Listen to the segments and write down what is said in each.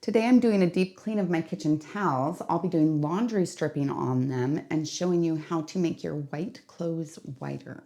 Today I'm doing a deep clean of my kitchen towels. I'll be doing laundry stripping on them and showing you how to make your white clothes whiter.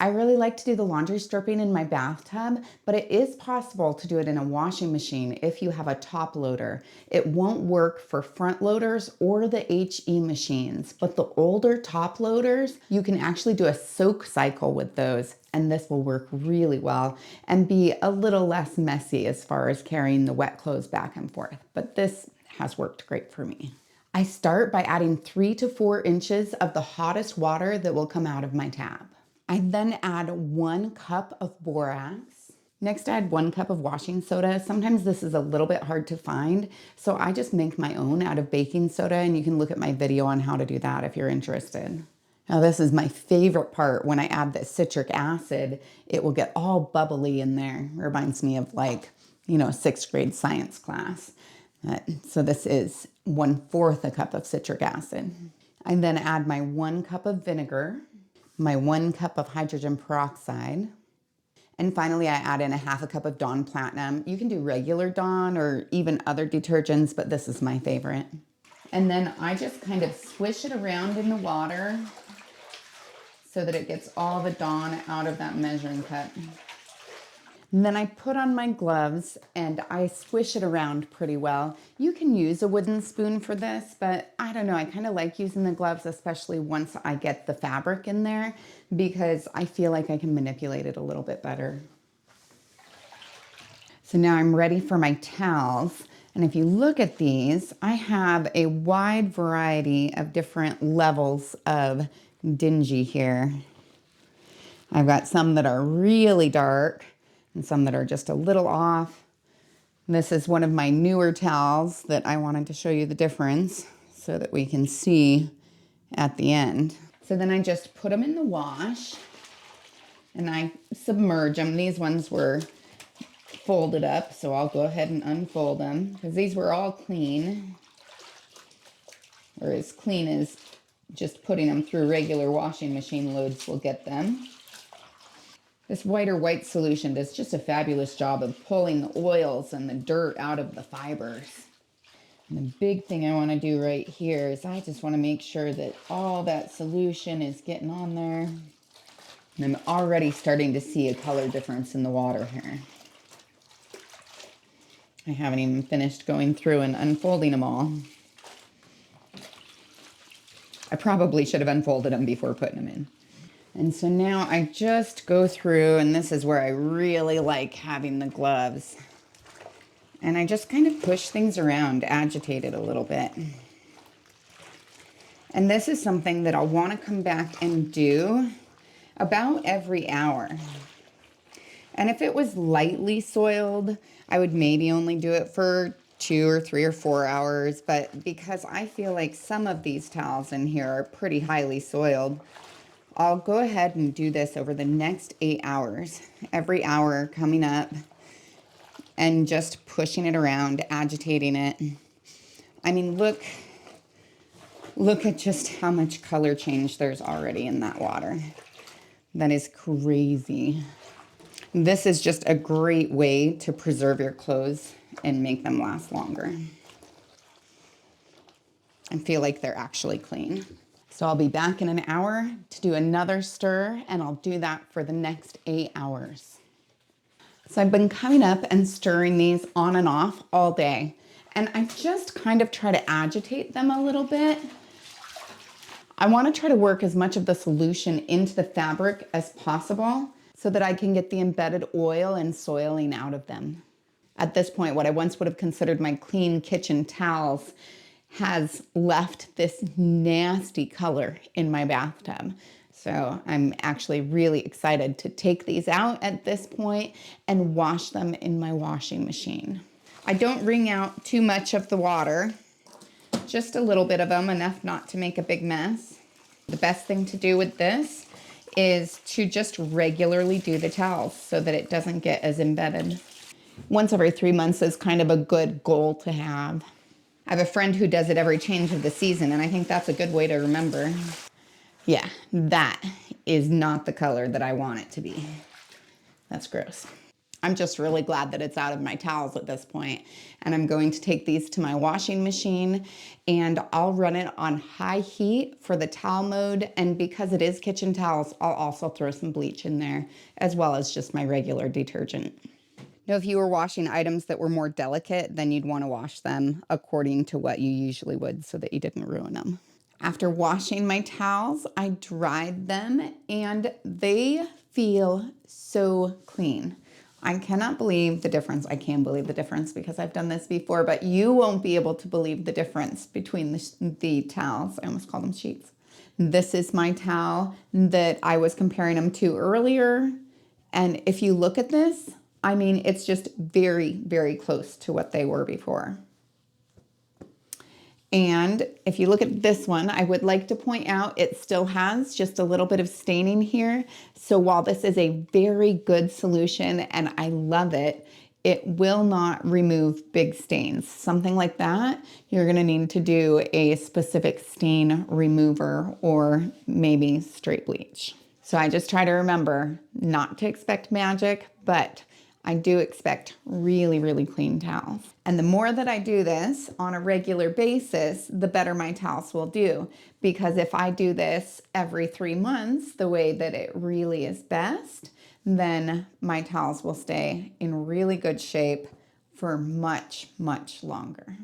I really like to do the laundry stripping in my bathtub, but it is possible to do it in a washing machine if you have a top loader. It won't work for front loaders or the HE machines, but the older top loaders, you can actually do a soak cycle with those, and this will work really well and be a little less messy as far as carrying the wet clothes back and forth, but this has worked great for me. I start by adding 3 to 4 inches of the hottest water that will come out of my tap. I then add 1 cup of borax. Next, I add 1 cup of washing soda. Sometimes this is a little bit hard to find, so I just make my own out of baking soda, and you can look at my video on how to do that if you're interested. Now, this is my favorite part. When I add the citric acid, it will get all bubbly in there. It reminds me of, like, 6th grade science class. So this is 1/4 a cup of citric acid. I then add my 1 cup of vinegar, my 1 cup of hydrogen peroxide, and finally I add in a 1/2 cup of Dawn Platinum. You can do regular Dawn or even other detergents, but this is my favorite. And then I just kind of swish it around in the water so that it gets all the Dawn out of that measuring cup. And then I put on my gloves and I swish it around pretty well. You can use a wooden spoon for this, but I don't know, I kind of like using the gloves, especially once I get the fabric in there, because I feel like I can manipulate it a little bit better. So now I'm ready for my towels. And if you look at these, I have a wide variety of different levels of dingy here. I've got some that are really dark, and some that are just a little off. This is one of my newer towels that I wanted to show you the difference so that we can see at the end. So then I just put them in the wash and I submerge them. These ones were folded up, so I'll go ahead and unfold them because these were all clean, or as clean as just putting them through regular washing machine loads will get them. This whiter white solution does just a fabulous job of pulling the oils and the dirt out of the fibers. And the big thing I want to do right here is I just want to make sure that all that solution is getting on there. And I'm already starting to see a color difference in the water here. I haven't even finished going through and unfolding them all. I probably should have unfolded them before putting them in. And so now I just go through, and this is where I really like having the gloves. And I just kind of push things around, agitate it a little bit. And this is something that I'll want to come back and do about every hour. And if it was lightly soiled, I would maybe only do it for 2 or 3 or 4 hours. But because I feel like some of these towels in here are pretty highly soiled, I'll go ahead and do this over the next 8 hours, every hour coming up and just pushing it around, agitating it. I mean, look at just how much color change there's already in that water. That is crazy. This is just a great way to preserve your clothes and make them last longer and feel like they're actually clean. So I'll be back in an hour to do another stir, and I'll do that for the next 8 hours. So I've been coming up and stirring these on and off all day, and I just kind of try to agitate them a little bit. I want to try to work as much of the solution into the fabric as possible so that I can get the embedded oil and soiling out of them. At this point, what I once would have considered my clean kitchen towels has left this nasty color in my bathtub. So I'm actually really excited to take these out at this point and wash them in my washing machine. I don't wring out too much of the water, just a little bit of them, enough not to make a big mess. The best thing to do with this is to just regularly do the towels so that it doesn't get as embedded. Once every 3 months is kind of a good goal to have. I have a friend who does it every change of the season, and I think that's a good way to remember. Yeah, that is not the color that I want it to be. That's gross. I'm just really glad that it's out of my towels at this point. And I'm going to take these to my washing machine and I'll run it on high heat for the towel mode. And because it is kitchen towels, I'll also throw some bleach in there as well as just my regular detergent. Now, if you were washing items that were more delicate, then you'd want to wash them according to what you usually would so that you didn't ruin them. After washing my towels, I dried them and they feel so clean. I cannot believe the difference. I can believe the difference because I've done this before, but you won't be able to believe the difference between the towels. I almost call them sheets. This is my towel that I was comparing them to earlier. And if you look at this, I mean, it's just very, very close to what they were before. And if you look at this one, I would like to point out it still has just a little bit of staining here. So while this is a very good solution and I love it, it will not remove big stains. Something like that, you're gonna need to do a specific stain remover or maybe straight bleach. So I just try to remember not to expect magic, but I do expect really, really clean towels. And the more that I do this on a regular basis, the better my towels will do. Because if I do this every 3 months, the way that it really is best, then my towels will stay in really good shape for much, much longer.